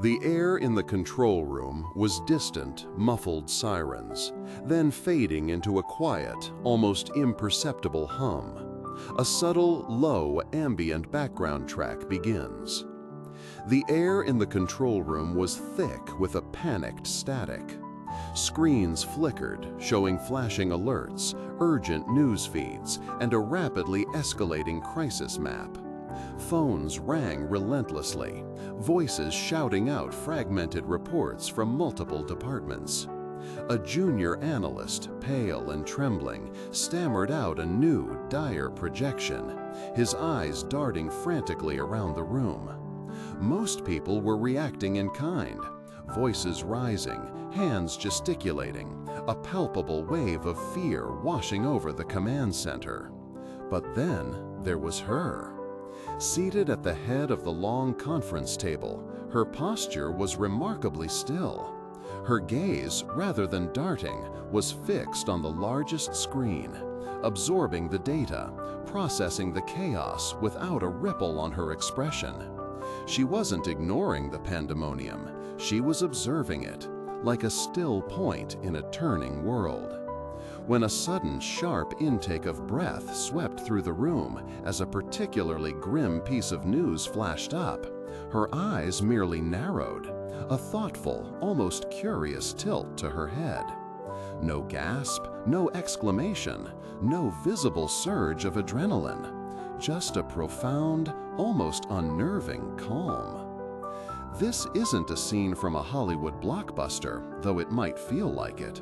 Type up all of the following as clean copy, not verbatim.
The air in the control room was distant, muffled sirens, then fading into a quiet, almost imperceptible hum. A subtle, low, ambient background track begins. The air in the control room was thick with a panicked static. Screens flickered, showing flashing alerts, urgent news feeds, and a rapidly escalating crisis map. Phones rang relentlessly, voices shouting out fragmented reports from multiple departments. A junior analyst, pale and trembling, stammered out a new, dire projection, his eyes darting frantically around the room. Most people were reacting in kind, voices rising, hands gesticulating, a palpable wave of fear washing over the command center. But then there was her. Seated at the head of the long conference table, her posture was remarkably still. Her gaze, rather than darting, was fixed on the largest screen, absorbing the data, processing the chaos without a ripple on her expression. She wasn't ignoring the pandemonium, she was observing it, like a still point in a turning world. When a sudden, sharp intake of breath swept through the room as a particularly grim piece of news flashed up, her eyes merely narrowed, a thoughtful, almost curious tilt to her head. No gasp, no exclamation, no visible surge of adrenaline, just a profound, almost unnerving calm. This isn't a scene from a Hollywood blockbuster, though it might feel like it.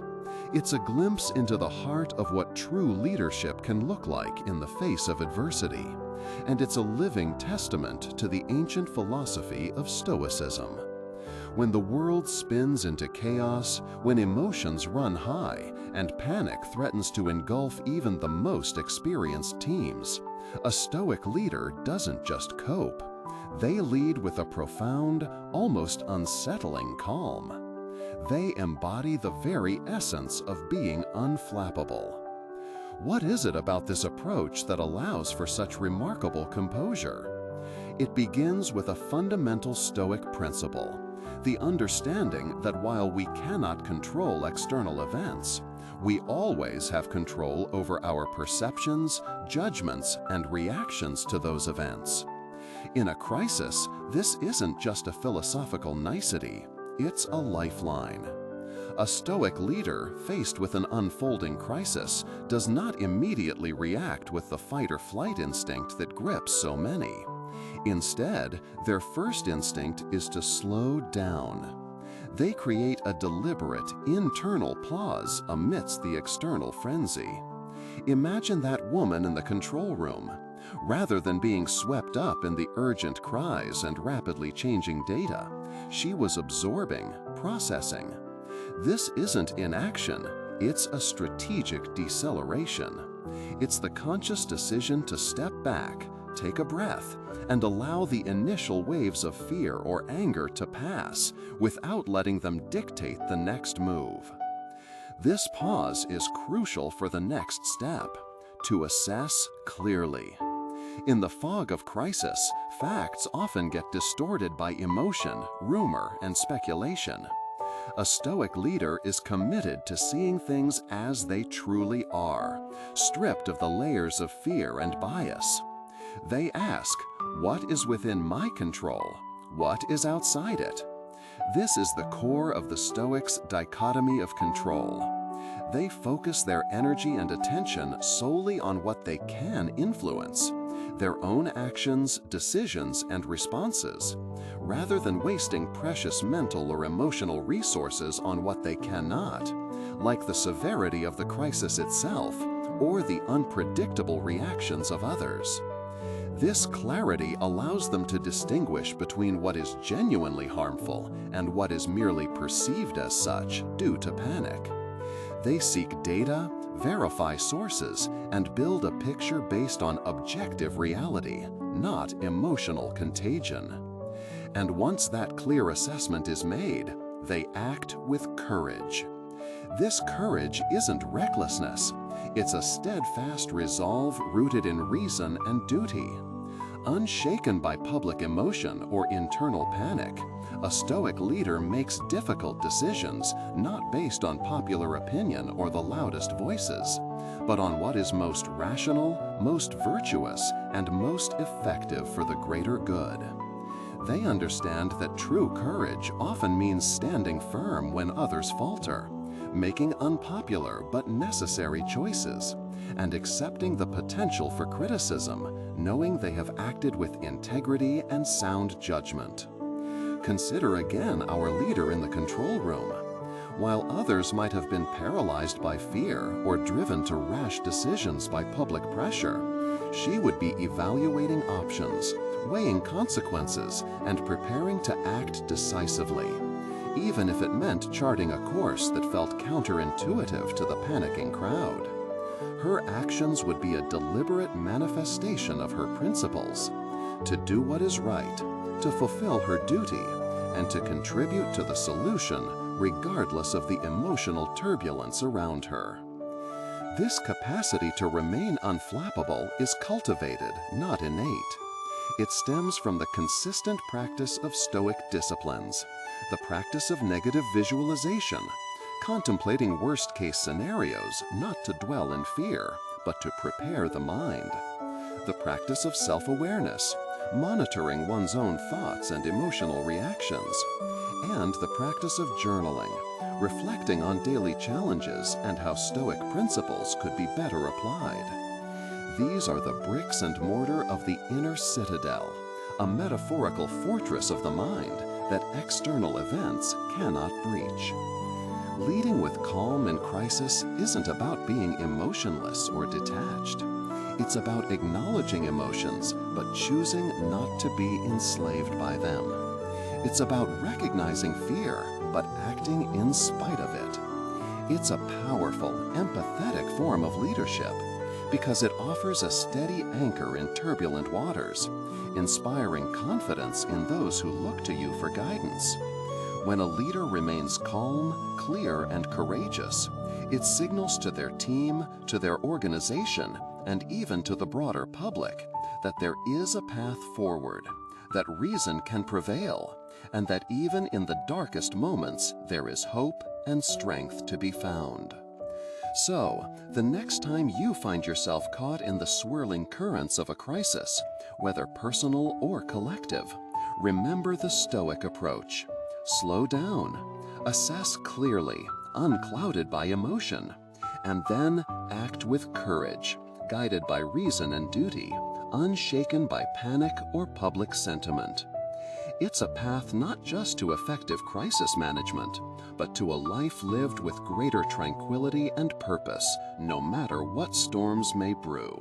It's a glimpse into the heart of what true leadership can look like in the face of adversity, and it's a living testament to the ancient philosophy of Stoicism. When the world spins into chaos, when emotions run high, and panic threatens to engulf even the most experienced teams, a Stoic leader doesn't just cope. They lead with a profound, almost unsettling calm. They embody the very essence of being unflappable. What is it about this approach that allows for such remarkable composure? It begins with a fundamental Stoic principle, the understanding that while we cannot control external events, we always have control over our perceptions, judgments, and reactions to those events. In a crisis, this isn't just a philosophical nicety, it's a lifeline. A Stoic leader faced with an unfolding crisis does not immediately react with the fight-or-flight instinct that grips so many. Instead, their first instinct is to slow down. They create a deliberate, internal pause amidst the external frenzy. Imagine that woman in the control room. Rather than being swept up in the urgent cries and rapidly changing data, she was absorbing, processing. This isn't inaction, it's a strategic deceleration. It's the conscious decision to step back, take a breath, and allow the initial waves of fear or anger to pass without letting them dictate the next move. This pause is crucial for the next step, to assess clearly. In the fog of crisis, facts often get distorted by emotion, rumor, and speculation. A Stoic leader is committed to seeing things as they truly are, stripped of the layers of fear and bias. They ask, what is within my control? What is outside it? This is the core of the Stoics' dichotomy of control. They focus their energy and attention solely on what they can influence, their own actions, decisions, and responses, rather than wasting precious mental or emotional resources on what they cannot, like the severity of the crisis itself or the unpredictable reactions of others. This clarity allows them to distinguish between what is genuinely harmful and what is merely perceived as such due to panic. They seek data, verify sources, and build a picture based on objective reality, not emotional contagion. And once that clear assessment is made, they act with courage. This courage isn't recklessness, it's a steadfast resolve rooted in reason and duty. Unshaken by public emotion or internal panic, a Stoic leader makes difficult decisions not based on popular opinion or the loudest voices, but on what is most rational, most virtuous, and most effective for the greater good. They understand that true courage often means standing firm when others falter, making unpopular but necessary choices, and accepting the potential for criticism, knowing they have acted with integrity and sound judgment. Consider again our leader in the control room. While others might have been paralyzed by fear or driven to rash decisions by public pressure, she would be evaluating options, weighing consequences, and preparing to act decisively, even if it meant charting a course that felt counterintuitive to the panicking crowd. Her actions would be a deliberate manifestation of her principles: to do what is right, to fulfill her duty, and to contribute to the solution regardless of the emotional turbulence around her. This capacity to remain unflappable is cultivated, not innate. It stems from the consistent practice of Stoic disciplines, the practice of negative visualization, contemplating worst-case scenarios not to dwell in fear, but to prepare the mind, the practice of self-awareness, monitoring one's own thoughts and emotional reactions, and the practice of journaling, reflecting on daily challenges and how Stoic principles could be better applied. These are the bricks and mortar of the inner citadel, a metaphorical fortress of the mind that external events cannot breach. Leading with calm in crisis isn't about being emotionless or detached. It's about acknowledging emotions, but choosing not to be enslaved by them. It's about recognizing fear, but acting in spite of it. It's a powerful, empathetic form of leadership because it offers a steady anchor in turbulent waters, inspiring confidence in those who look to you for guidance. When a leader remains calm, clear, and courageous, it signals to their team, to their organization, and even to the broader public that there is a path forward, that reason can prevail, and that even in the darkest moments there is hope and strength to be found. So, the next time you find yourself caught in the swirling currents of a crisis, whether personal or collective, remember the Stoic approach. Slow down, assess clearly, unclouded by emotion, and then act with courage, guided by reason and duty, unshaken by panic or public sentiment. It's a path not just to effective crisis management, but to a life lived with greater tranquility and purpose, no matter what storms may brew.